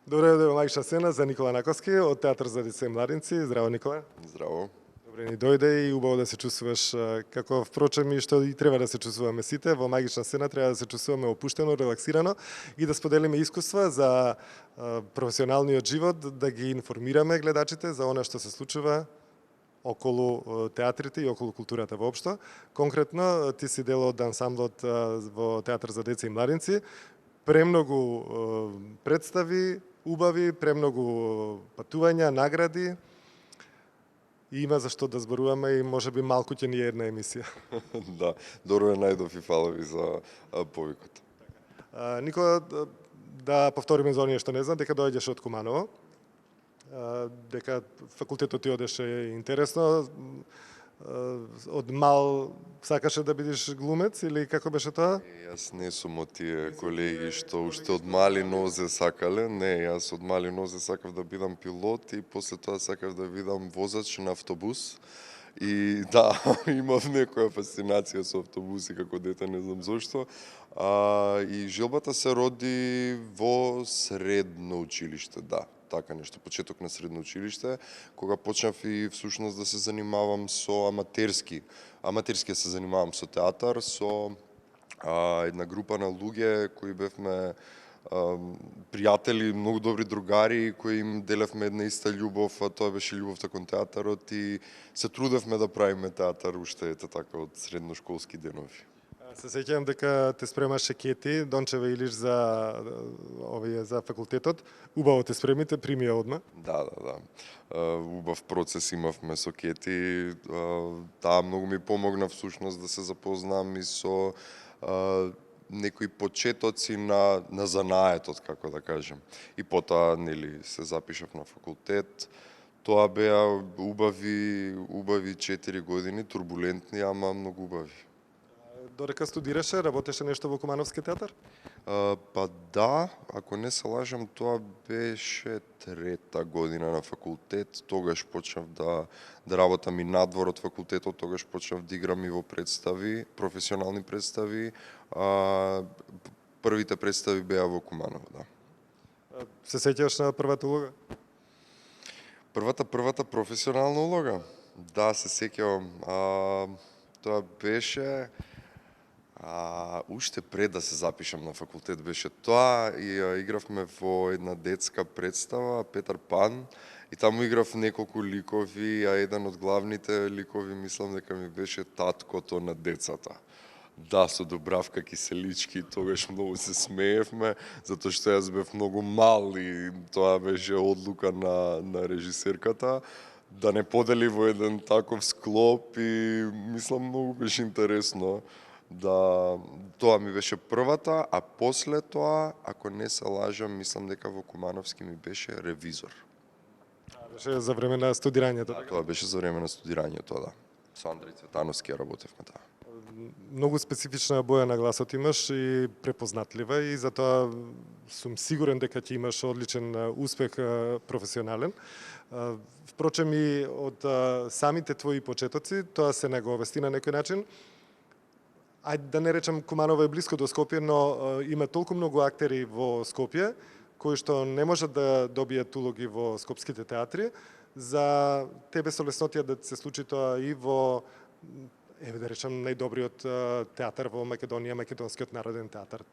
Добре дојде во Магична сцена за Никола Наковски од Театар за деца и младинци. Здраво, Никола. Здраво. Добре ни дојде и убаво да се чувствуваш како впрочем и што и треба да се чувствуваме сите. Во Магична сцена треба да се чувствуваме опуштено, релаксирано и да споделиме искуства за професионалниот живот, да ги информираме гледачите за она што се случува околу театрите и околу културата воопшто. Конкретно, ти си дел од ансамблот во Театар за деца и младинци. Премногу представи, убави, премногу патувања, награди. И има за што да зборуваме и можеби малку ќе ни е една емисија. Да, добро најдов и фала ви за повикот. Никола, да повториме за оние што не знаат, дека доаѓаш од Куманово, дека факултетот ти одеше интересно, од мал сакаше да бидеш глумец или како беше тоа? Јас не сум од тие колеги што уште од мали нозе сакале, не, јас од мали нозе сакав да бидам пилот и после тоа сакав да бидам возач на автобус. И да, имав некоја фасцинација со автобуси како дете, не знам зошто. И желбата се роди во средно училиште, да. Така нешто, почеток на средно училиште, кога почнав и всушност да се занимавам со аматерски. Аматерски се занимавам со театар, со една група на луѓе кои бевме пријатели, многу добри другари, кои им делевме една иста љубов, а тоа беше љубовта кон театарот и се трудевме да правиме театар уште така од средношколски денови. Се сеќавам дека те спремаше Кети Дончева Илиш за факултетот. Убаво те спремите, прими ја одма. Да. Убав процес имавме со Кети. Таа многу ми помогна всушност да се запознам и со некои почетоци на занаетот, како да кажем. И потоа, нели, се запишав на факултет. Тоа беа убави 4 години, турбулентни, ама многу убави. Додека студираше, работеше нешто во Кумановски театар? Па да, ако не се лажам, тоа беше 3-та година на факултет, тогаш почнав да работам и надвор од факултетот, тогаш почнав да играм и во представи, професионални представи. Првите представи беа во Куманово, да. Се сеќаваш на првата улога? Првата професионална улога? Да, се сеќавам. Тоа беше уште пред да се запишам на факултет беше тоа и игравме во една детска представа Петар Пан и таму играв неколку ликови, а еден од главните ликови мислам дека ми беше таткото на децата. Да, со Дубравка Киселички, тогаш многу се смеевме, затоа што јас бев многу мал и тоа беше одлука на режисерката да не подели во еден таков склоп и мислам многу беше интересно. Да, тоа ми беше првата, а после тоа, ако не се лажам, мислам дека во Кумановски ми беше ревизор. Беше за време на студирањето. Да, тоа беше за време на студирањето, да. Со Андреј Цветановски ја работевме таа. Многу специфична боја на гласот имаш и препознатлива и затоа сум сигурен дека ќе имаш одличен успех професионален. Впрочем и од самите твои почетоци, тоа се наговести на некој начин. Ајде да не речем Куманово е близко до Скопје, но има толку многу актери во Скопје кои што не можат да добијат улоги во скопските театри. За тебе со леснотија да се случи тоа и во, да речем, најдобриот театар во Македонија, Македонскиот народен театар.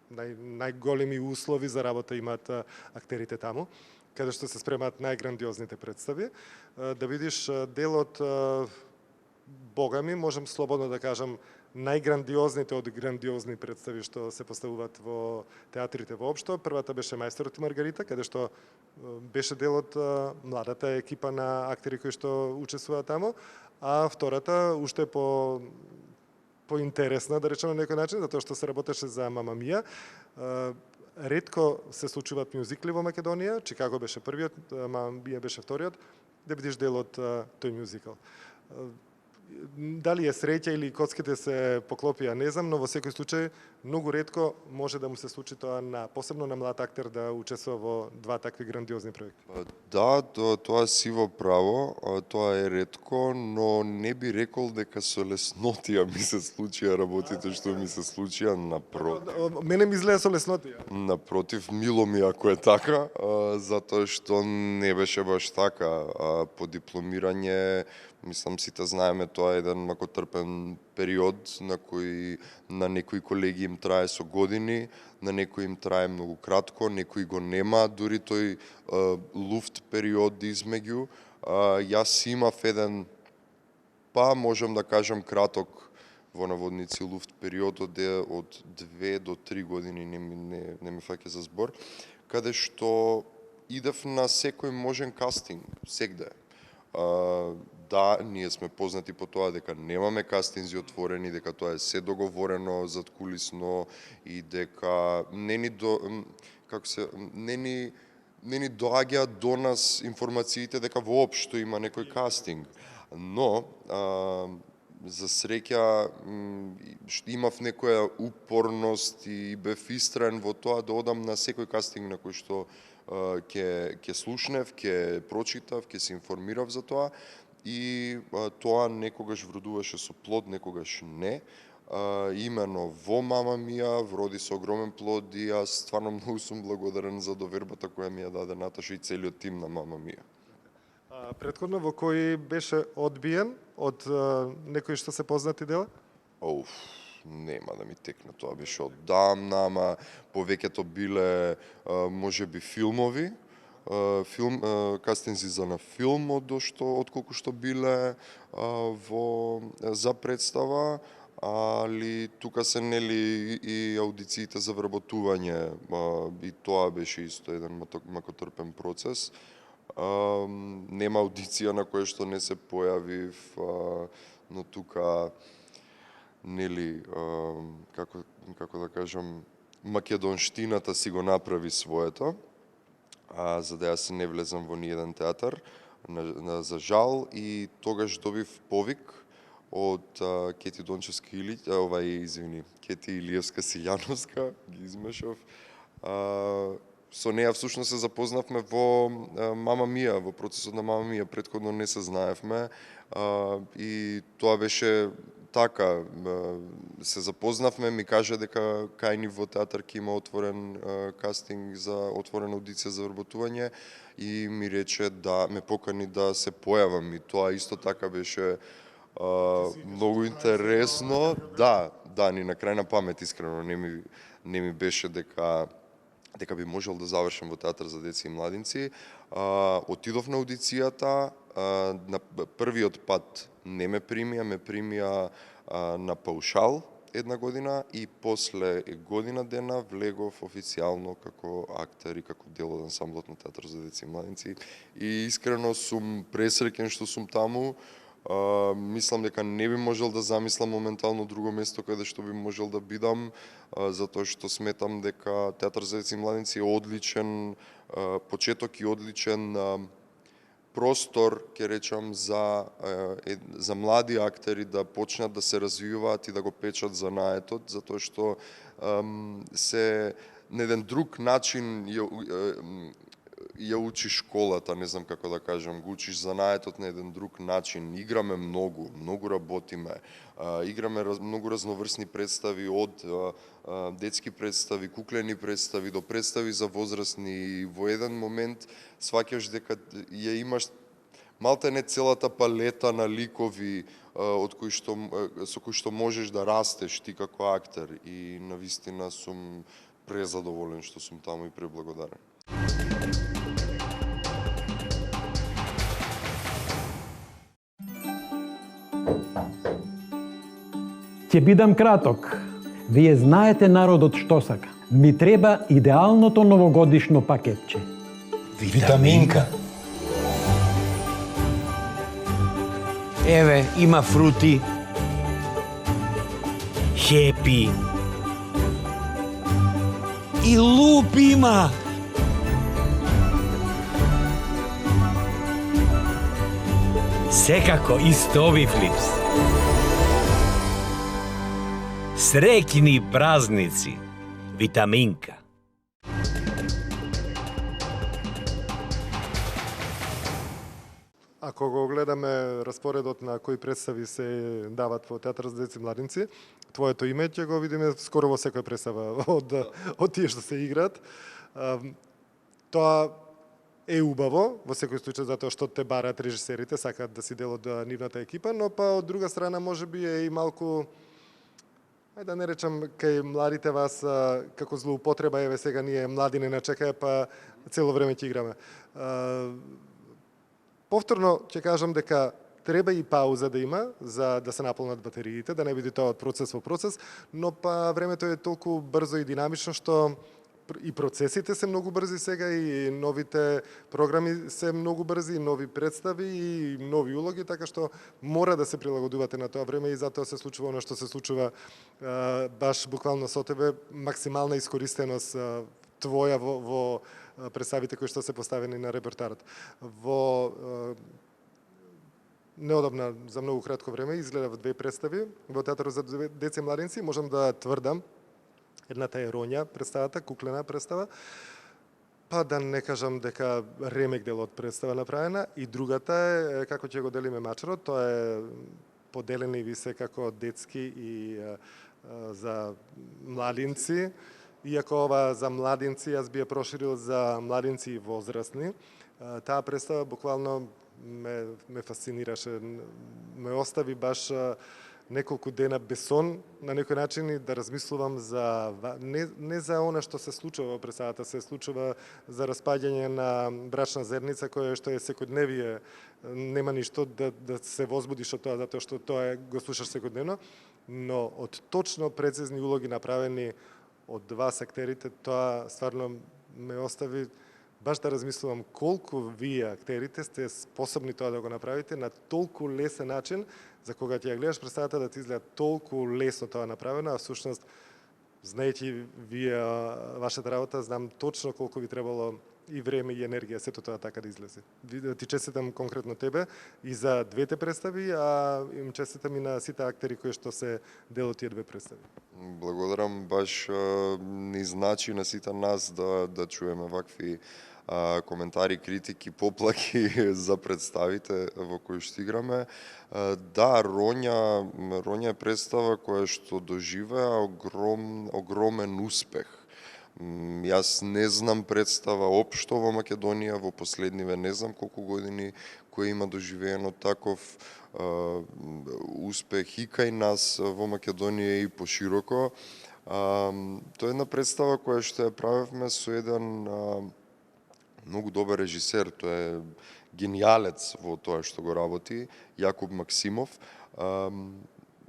Најголеми услови за работа имаат актерите таму, каде што се спремаат најграндиозните представи. Да видиш дел од богами, можам слободно да кажам, најграндиозните од грандиозни представи што се поставуваат во театрите воопшто. Првата беше Мајсторот и Маргарита, каде што беше дел од младата екипа на актери кои што учествуваат таму, а втората уште поинтересна, да речеме на некој начин, затоа што се работеше за Мама Мија. Ретко се случуваат мюзикли во Македонија, Чикаго беше првиот, Мама Мија беше вториот, да бидеш дел од тој мюзикл. Дали е среќа или коцките се поклопија, не знам, но во секој случај многу ретко може да му се случи тоа посебно на млад актер да учествува во два такви грандиозни проекти. Да, тоа е сиво право, тоа е ретко, но не би рекол дека со леснотија ми се случија работите што ми се случија, напротив. Мене ми изгледа со леснотија. Напротив, мило ми ако е така, затоа што не беше баш така. По дипломирање, мислам сите знаеме, тоа е еден макотрпен период на некои колеги им трае со години, на некои им трае многу кратко, некои го нема, дури тој луфт период измеѓу. Јас имав еден, можам да кажам краток, во наводници луфт период од 2 до 3 години, не ми фаќа за збор, каде што идев на секој можен кастинг, сегде. Да, ние сме познати по тоа дека немаме кастинзи отворени, дека тоа е се договорено задкулисно и дека не ни доаѓаат до нас информациите дека воопшто има некој кастинг. Но за среќа имав некоја упорност и бев истрен во тоа да одам на секој кастинг на кој што ќе слушнев, ќе прочитав, ќе се информирав за тоа и тоа некогаш вродуваше со плод, некогаш не. Имено во Мама Мија вроди со огромен плод и јас стварно многу сум благодарен за довербата која ми ја даде Наташа и целиот тим на Мама Мија. Претходно во кој беше одбиен од некои што се познати дела? Нема да ми текне, тоа беше оддамна, ама повеќето биле можеби филмови, кастинзи за на филм отколку што биле за представа, али тука се нели и аудициите за вработување, и тоа беше исто еден макотрпен процес. Нема аудиција на која што не се појавив, но тука нели, како да кажам, македонштината си го направи своето, за да јас не влезам во ниеден театар, за жал, и тогаш добив повик од Кети Дончевска Кети Илиевска Силјановска, ги измешав. Со неја всушност се запознавме во Мама Мија, во процесот на Мама Мија, претходно не се знаевме, и тоа беше така, се запознавме, ми кажа дека кај ни во театар ќе има отворен кастинг, отворена аудиција за вработување и ми рече да ме покани да се појавам, и тоа исто така беше многу интересно. Да, ни на крај на памет искрено не ми беше дека би можел да завршам во театар за деца и младинци. Отидов на аудицијата, на првиот пат не ме примија на паушал една година и после година дена влегов официјално како актер и како дел од ансамблот на театар за деца и младинци. И искрено сум пресреќен што сум таму. Мислам дека не би можел да замислам моментално друго место каде што би можел да бидам, затоа што сметам дека театар за деца и младинци е одличен почеток и одличен простор, ќе речам, за млади актери да почнат да се развиваат и да го печат занаетот, затоа што се на еден друг начин ја учи школата, не знам како да кажам, го учиш занаетот на еден друг начин. Играме многу работиме, играме многу разноврсни представи, од детски представи, куклени представи, до представи за возрастни, и во еден момент сваќаш дека ја имаш малтене целата палета на ликови со кои што можеш да растеш ти како актер, и навистина сум презадоволен што сум таму и преблагодарен. Ќе бидам краток. Вие знаете народот што сака. Ми треба идеалното новогодишно пакетче. Витаминка. Еве, има фрути. Хепи. И луп има. Секако и стови флипс. Srećni praznici, Vitaminka. Ако го гледаме распоредот на кои представи се дават во театар за деца и младинци, твоето име ќе го видиме скоро во секоја представа од тие што се играат. Тоа е убаво во секој случај затоа што те бараат режисерите, сакаат да си дел од нивната екипа, но па од друга страна можеби е и малку, ајде да не речам кај младите вас како злоупотреба, еве сега ние млади не начекаја, па цело време ќе играме. Повторно ќе кажам дека треба и пауза да има за да се наполнат батериите, да не биде тоа од процес во процес, но па времето е толку брзо и динамично што и процесите се многу брзи сега и новите програми се многу брзи, и нови представи и нови улоги, така што мора да се прилагодувате на тоа време и затоа се случува оно што се случува баш буквално со тебе, максимална искористеност твоја во представите кои што се поставени на репертарот. Во неодамна, за многу кратко време, изгледав 2 представи во театарот за деца и младинци. Можам да тврдам, едната е Роња представата, куклена представа, па да не кажам дека ремек дел од представа направена, и другата е како ќе го делиме мачерот, тоа е поделени ви се како детски и за младинци. Иако ова за младинци, јас би ја проширил за младинци и возрастни. Таа представа буквално ме фасцинираше, ме остави баш неколку дена без сон, на некој начин и да размислувам за не за она што се случува во представата, се случува за распаѓање на брачна заедница која што е секојдневие, нема ништо да се возбудиш од тоа затоа што тоа го слушаш секојдневно, но од точно прецизни улоги направени од вас актерите, тоа стварно ме остави баш да размислувам колку вие актерите сте способни тоа да го направите на толку лесен начин, за кога ќе ја гледаш представата да ти изгледа толку лесно тоа направено, а всушност, знаејќи вие вашата работа, знам точно колку ви требало и време и енергија сето тоа така да излезе. Ти честитам конкретно тебе и за 2 представи, а им честитам и на сите актери кои што се дел од тие 2 представи. Благодарам, баш ни значи на сите нас да чуеме вакви коментари, критики, поплаки за представите во кои што играме. Да, Роња е представа која што доживеа огромен успех. Јас не знам представа општо во Македонија во последниве не знам колку години која има доживеено таков успех и кај нас во Македонија и пошироко. Тоа е една представа која што ја правевме со еден многу добар режисер, тој е гениалец во тоа што го работи, Јакуб Максимов.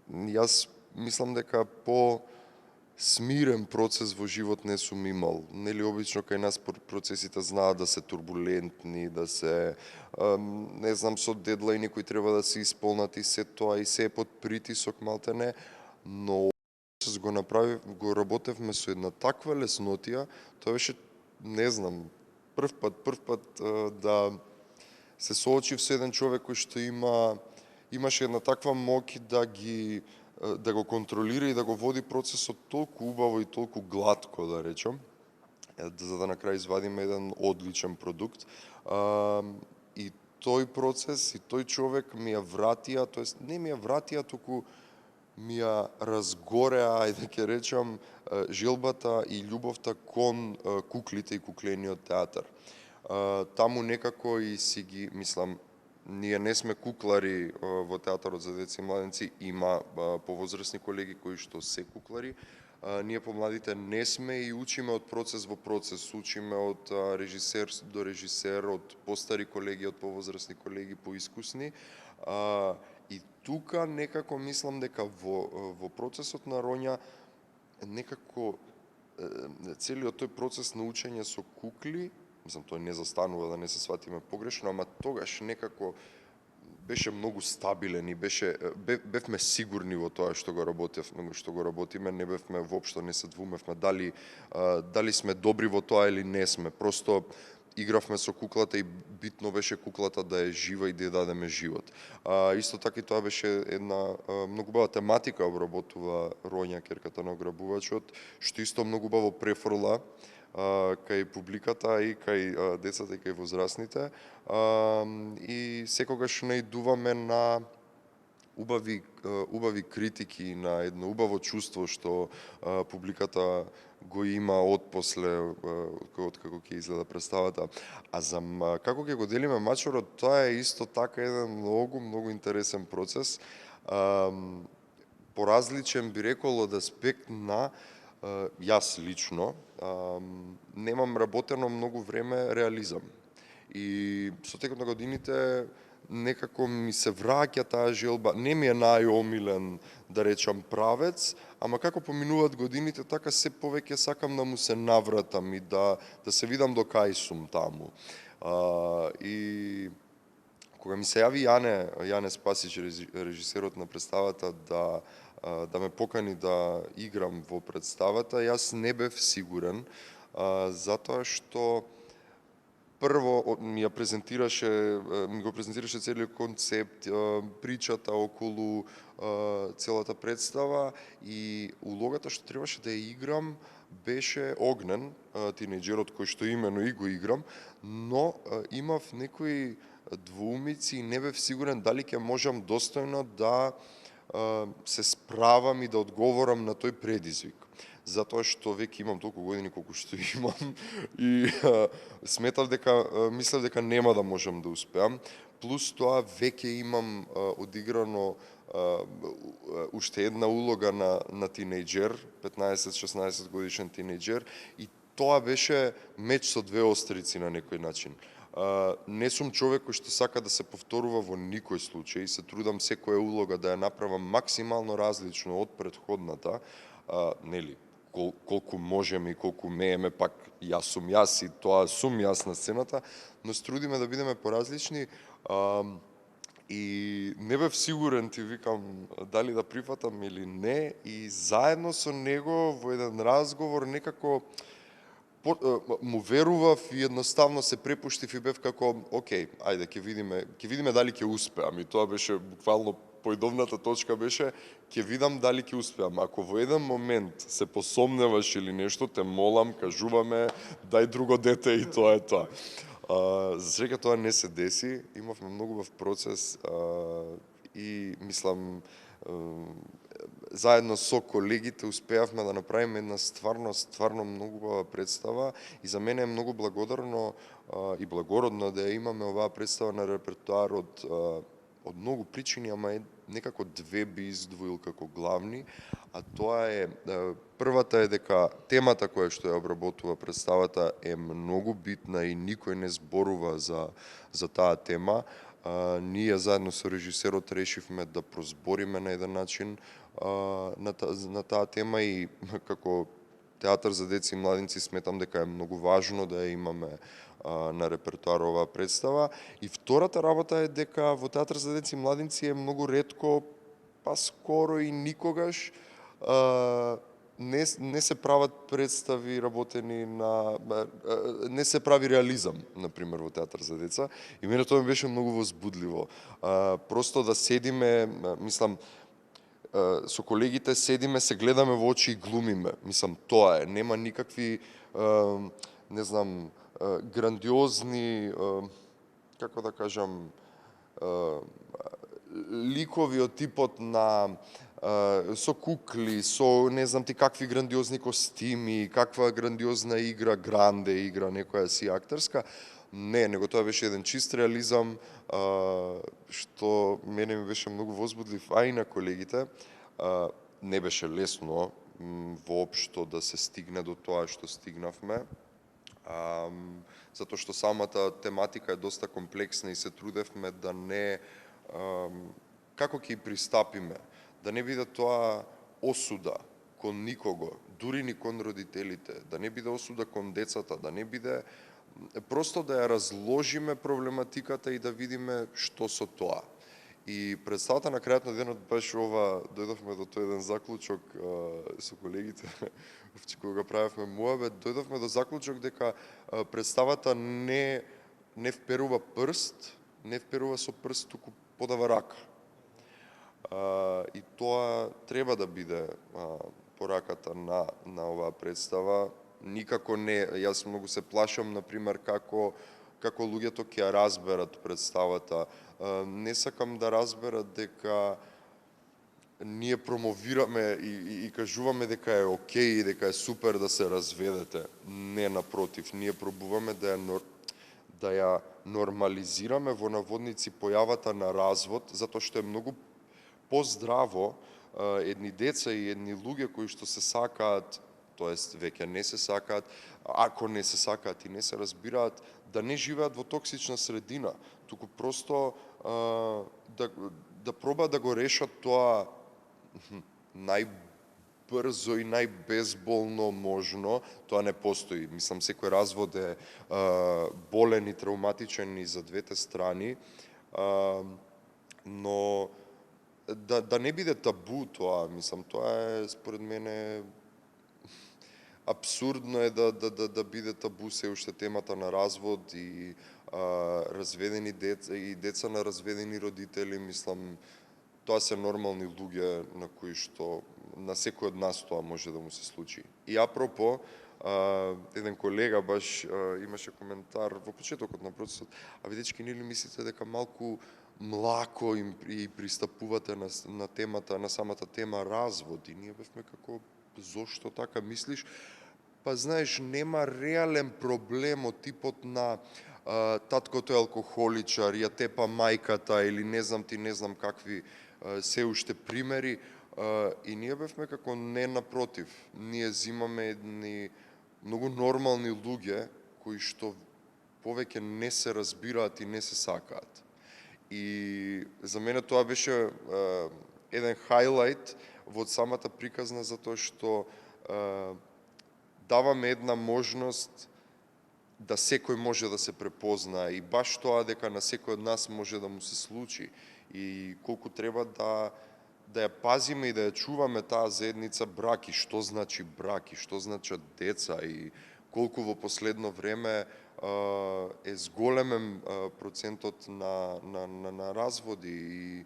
Јас мислам дека по смирен процес во живот не сум имал. Нели обично кај нас процесите знаат да се турбулентни, да се не знам со дедлајни кои треба да се исполнат и се тоа и се е под притисок малтене, но процес го работевме со една таква леснотија, тоа беше не знам прв пат да се соочив со еден човек кој што имаше една таква моќ да го контролира и да го води процесот толку убаво и толку глатко, да речам, за да на крај извадиме еден одличен продукт. И тој процес и тој човек ми ја вратија, тоест не ми ја вратија, туку ми ја разгореа, ајде ќе речам, желбата и љубовта кон куклите и куклениот театар. Таму некако и си ги, мислам, ние не сме куклари во театарот за деца и младенци, има повозрастни колеги кои што се куклари. Ние помладите не сме и учиме од процес во процес, учиме од режисер до режисер, од постари колеги, од повозрастни колеги, поискусни. И тука некако мислам дека во процесот на Роња некако целиот тој процес на учење со кукли, мислам тој не застанува да не се сватиме погрешно, ама тогаш некако беше многу стабилен и бевме сигурни во тоа што го работиме, не бевме воопшто не се двумевме дали сме добри во тоа или не сме. Просто игравме со куклата и битно беше куклата да е жива и да ја дадеме живот. Исто така и тоа беше една многу убава тематика обработува Роња, ќерката на ограбувачот, што исто многу убаво префрла кај публиката и кај децата и кај возрастните. И секогаш наидуваме на убави критики, на едно убаво чувство што публиката го има отпосле од како ќе изгледа представата. А за како ќе го делиме мачорот, тоа е исто така еден многу интересен процес. Поразличен би рекол од аспект на јас лично немам работено многу време реализам. И со текот на годините некако ми се враќа таа желба. Не ми е најомилен, да речам, правец, ама како поминуваат годините, така се повеќе сакам да му се навратам и да се видам до кај сум таму. И кога ми се јави Јане Спасич, режисерот на представата, да ме покани да играм во представата, јас не бев сигурен, затоа што прво ми го презентираше целиот концепт, причата околу целата представа и улогата што требаше да ја играм беше Огнен, тинејџерот кој што имено и го играм, но имав некои двоумици и не бев сигурен дали ќе можам достојно да се справам и да одговорам на тој предизвик. Затоа што веќе имам толку години колку што имам и мислев дека нема да можам да успеам. Плюс тоа веќе имам одиграно уште една улога на тинејџер, 15-16 годишен тинејџер, и тоа беше меч со две острици на некој начин. Не сум човек кој што сака да се повторува во никој случај, се трудам секоја улога да ја направам максимално различно од претходната, нели, колку можеме и колку мееме, пак јас сум јас и тоа сум јас на сцената, но се трудиме да бидеме поразлични и не бев сигурен, ти викам, дали да прифатам или не, и заедно со него во еден разговор некако му верував и едноставно се препуштив и бев како, окей, ајде, ќе видиме дали ќе успеам. И тоа беше буквално поидовната точка беше, ќе видам дали ќе успеам. Ако во еден момент се посомневаш или нешто, те молам, кажуваме, дај друго дете и тоа е тоа. За среќа тоа не се деси, имавме многу убав процес и мислам заедно со колегите успеавме да направиме една стварно многу убава представа и за мене е многу благодарно и благородно да ја имаме оваа представа на репертоарот од многу причини, ама некако две би издвоил како главни, а тоа е првата е дека темата која што ја обработува представата е многу битна и никој не зборува за таа тема. Ние заедно со режисерот решивме да прозбориме на еден начин на таа тема и како театар за деца и младинци сметам дека е многу важно да ја имаме на репертоар оваа представа. И втората работа е дека во театар за деца и младинци е многу ретко, па скоро и никогаш не се прават представи работени не се прави реализам, например, во театар за деца. И мене тоа ми беше многу возбудливо. Просто да седиме, мислам, со колегите седиме, се гледаме во очи и глумиме. Мислам, тоа е. Нема никакви, не знам, грандиозни, како да кажам, ликови од типот на со кукли, со не знам ти какви грандиозни костими, каква грандиозна игра, гранде игра, некоја си актерска. Не, него тоа беше еден чист реализам, што мене ми беше многу возбудлив, а и на колегите. Не беше лесно воопшто да се стигне до тоа што стигнавме, затоа што самата тематика е доста комплексна и се трудевме да не како ќе пристапиме, да не биде тоа осуда кон никого, дури ни кон родителите, да не биде осуда кон децата, да не биде просто да ја разложиме проблематиката и да видиме што со тоа. И представата на крајот на денот беше ова, дојдовме до тој еден заклучок со колегите, кога правевме муабет, дојдовме до заклучок дека представата не вперува прст, не вперува со прст, туку подава рака. И тоа треба да биде пораката на оваа представа. Никако не, јас многу се плашам, например, како луѓето ќе ја разберат представата. Не сакам да разберат дека ние промовираме и кажуваме дека е окей, дека е супер да се разведете. Не, напротив, ние пробуваме да ја нормализираме во наводници појавата на развод, затоа што е многу поздраво едни деца и едни луѓе кои што се сакаат, тоест веќе не се сакаат, ако не се сакаат и не се разбираат, да не живеат во токсична средина, туку просто да пробаат да го решат тоа најбрзо и најбезболно можно. Тоа не постои. Мислам, секој развод е болен и травматичен и за двете страни, но да не биде табу тоа, мислам, тоа е според мене апсурдно е да биде табу се уште темата на развод и разведени деца и деца на разведени родители, мислам, тоа се нормални луѓе на кои што на секој од нас тоа може да му се случи. И апропо, еден колега баш имаше коментар во почетокот на процесот, а ви дечки, нели мислите дека малку млако им пристапувате на темата, на самата тема развод, и ние бевме како, зошто така мислиш? Па знаеш, нема реален проблем од типот на таткото е алкохоличар, ја тепа мајката или не знам какви се уште примери, и ние бевме како не, напротив. Ние зимаме едни многу нормални луѓе кои што повеќе не се разбираат и не се сакаат. И за мене тоа беше еден хайлайт во самата приказна, затоа што даваме една можност да секој може да се препозна, и баш тоа дека на секој од нас може да му се случи, и колку треба да ја пазиме и да ја чуваме таа заедница брак, и што значи брак, и што значат деца, и колку во последно време е зголемен процентот на разводи, и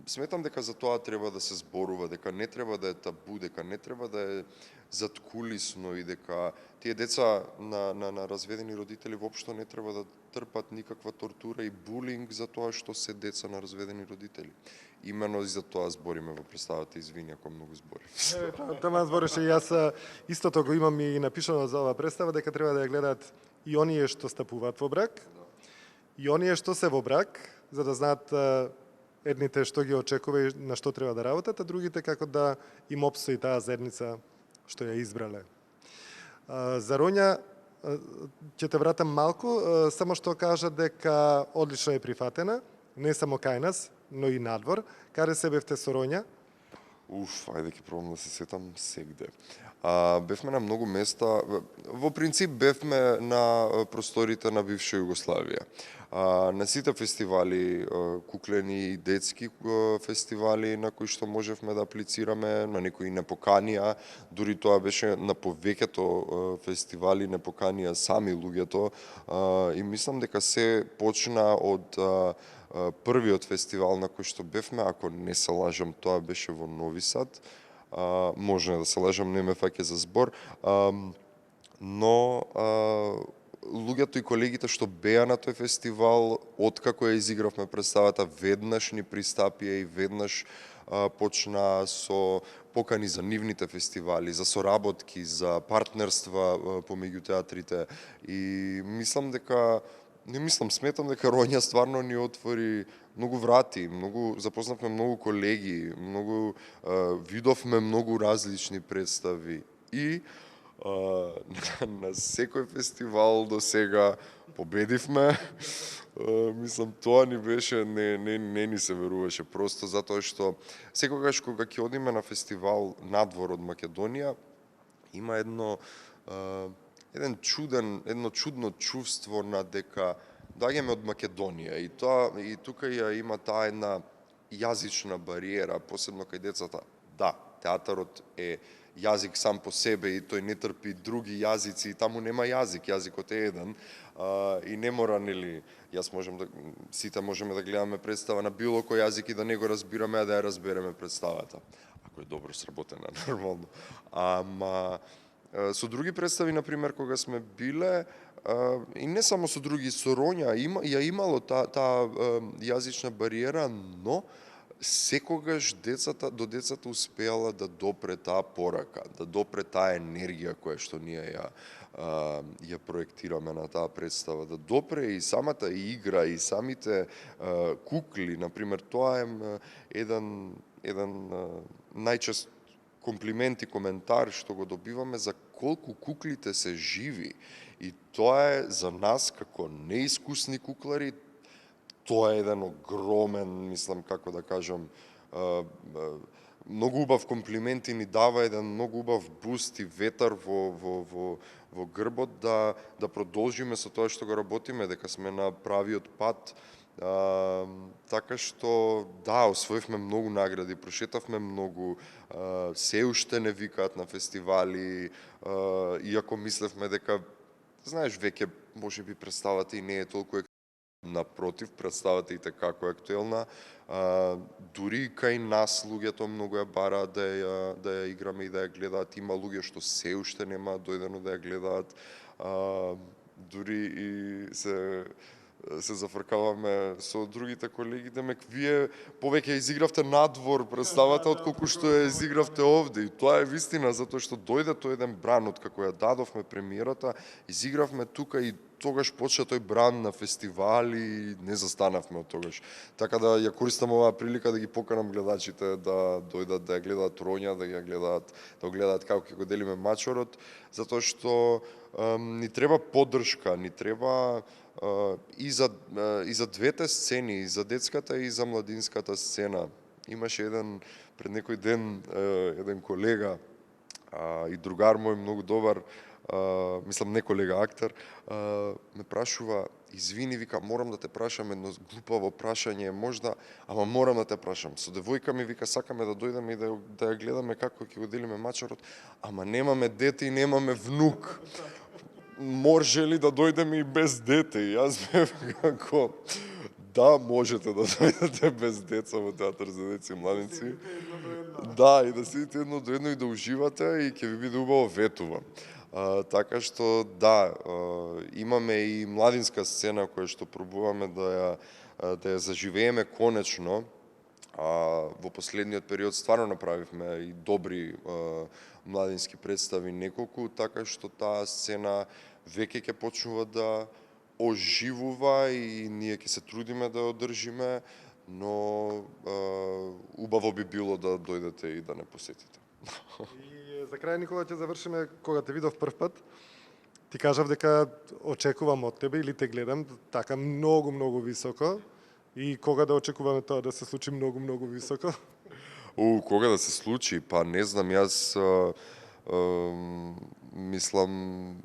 сметам дека за тоа треба да се зборува, дека не треба да е табу, дека не треба да е заткулисно, и дека тие деца на разведени родители воопшто не треба да трпат никаква тортура и булинг за тоа што се деца на разведени родители. Имено и за тоа збориме во представата, извини ако многу зборим. Тоа збореше, јас истото го имам и напишано за оваа представа, дека треба да ја гледаат и оние што стапуваат во брак, и оние што се во брак, за да знаат едните што ги очекува и на што треба да работат, а другите како да им опстои таа заедница што ја избрале. За Роња ќе те вратам малку, само што кажа дека одлично е прифатена, не само кај нас, но и надвор. Каде се бевте со Роња? Ајде ќе пробам да се сетам сегде. Бевме на многу места, во принцип бевме на просторите на бивша Југославија. На сите фестивали, куклени и детски фестивали на кои што можевме да аплицираме, на некои не поканија, дури тоа беше на повеќето фестивали не поканија сами луѓето, и мислам дека се почна од првиот фестивал на кој што бевме, ако не се лажам, тоа беше во Нови Сад. Може да се лажам, не ме фаќа за збор, но луѓето и колегите што беа на тој фестивал, откако ја изигравме представата, веднаш ни пристапија и веднаш почна со покани за нивните фестивали, за соработки, за партнерства помеѓу театрите, и сметам дека Роња стварно ни отвори многу врати, запознавме многу колеги, видовме многу различни представи, и на секој фестивал до сега победивме. Мислам, тоа ни беше, не ни се веруваше, просто затоа што секогаш кога ќе одиме на фестивал надвор од Македонија, има едно чудно чувство на дека доаѓаме од Македонија, и тука ја има таа една јазична бариера, посебно кај децата. Да, театарот е јазик сам по себе и тој не трпи други јазици и таму нема јазик, јазикот е еден и не мора, нели, сите можеме да гледаме представа на било кој јазик и да не го разбираме, а да ја разбереме представата. Ако е добро сработена, нормално. Ама со други представи, например, кога сме биле, и не само со други, со Роња, ја имало таа јазична бариера, но секогаш до децата успеала да допре таа порака, да допре таа енергија која што ние ја проектираме на таа представа, да допре и самата игра и самите кукли, например, тоа е еден најчест комплимент и коментар што го добиваме за колку куклите се живи. И тоа е за нас како неискусни куклари, тоа е еден огромен, мислам, како да кажам, многу убав комплимент и ни дава еден многу убав буст и ветар во грбот да продолжиме со тоа што го работиме, дека сме на правиот пат. Така што, да, освоивме многу награди, прошетавме многу, се уште не викаат на фестивали, иако мислевме дека, знаеш, веќе можеби представата и не е толку напротив, представата и како е актуелна. Дури кај нас луѓето многу ја бараат да ја играме и да ја гледаат. Има луѓе што се уште нема дојдено да ја гледаат. Дури и се зафркаваме со другите колеги, демек вие повеќе изигравте надвор представата отколку што ја изигравте овде. И тоа е вистина, затоа што дојде тој еден бран од како ја дадовме премиерата, изигравме тука и тогаш почна тој бран на фестивали и не застанавме од тогаш. Така да ја користам оваа прилика да ги поканам гледачите да дојдат да ја гледаат Роња, да го гледаат како ќе го делиме мачорот, затоа што ни треба поддршка, ни треба и за двете сцени, и за детската и за младинската сцена. Имаше пред некој ден, еден колега и другар мој многу добар, мислам не колега, актер, ме прашува, извини, вика, морам да те прашам едно глупаво прашање, можда, ама морам да те прашам. Со девојка ми, вика, сакаме да дојдеме и да ја гледаме како ќе го делиме мачорот, ама немаме дете и немаме внук. Може ли да дојдеме и без дете? И јас бев како, да, можете да дојдете без деца во театар за деца и младинци. Да, и да седите едно до едно и да уживате и ќе ви биде убаво, ветувам. Така што, да, имаме и младинска сцена која што пробуваме да ја заживееме конечно. Во последниот период стварно направивме и добри младински представи неколку, така што таа сцена веќе ќе почнува да оживува и ние ќе се трудиме да ја одржиме, но убаво би било да дојдете и да не посетите. И за крај, Никола, ќе завршиме, кога те видов прв пат, ти кажав дека очекувам од тебе или те гледам така многу високо, и кога да очекуваме тоа да се случи многу високо? Кога да се случи? Па не знам, јас мислам,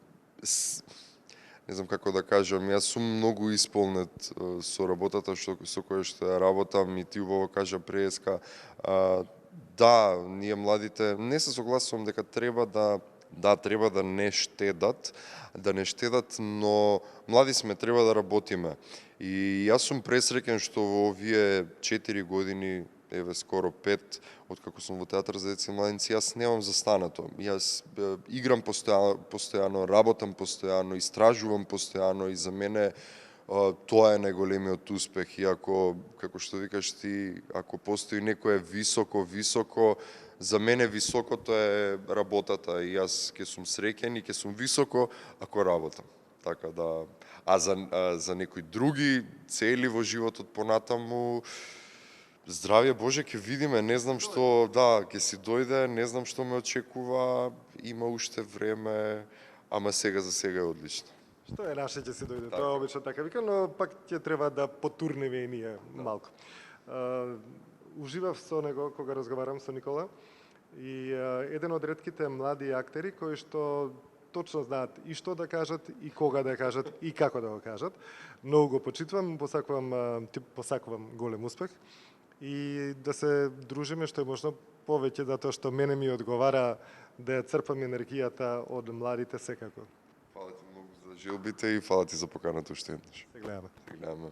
не знам како да кажам, јас сум многу исполнет со работата со која што ја работам и ти убаво кажа преска. Да, ние младите, не се согласувам дека треба да не штедат, но млади сме, треба да работиме. И јас сум пресреќен што во овие 4 години, еве скоро 5, откако сум во театар за деца и младинци, јас немам застанато. Јас играм постојано, работам постојано, истражувам постојано и за мене тоа е најголемиот успех. И ако, како што викаш ти, ако постои некое високо, за мене високото е работата и јас ќе сум среќен и ќе сум високо ако работам. Така да, за некои други цели во животот понатаму, здравје Боже, ќе видиме, не знам што, да, ќе си дојде, не знам што ме очекува, има уште време, ама сега за сега е одлично. Што е наше ќе си дојде, тоа обично така вика, но пак ќе треба да потурнеме и ние малку. Уживав со него кога разговарам со Никола и еден од ретките млади актери кои што точно знаат и што да кажат, и кога да кажат, и како да го кажат. Многу го почитувам, ти посакувам голем успех. и да се дружиме што е можно повеќе, затоа што мене ми одговара да ја црпам енергијата од младите секако. Фала ти многу за желбите и фала ти за поканата уште еднаш. Се гледаме. Се гледаме.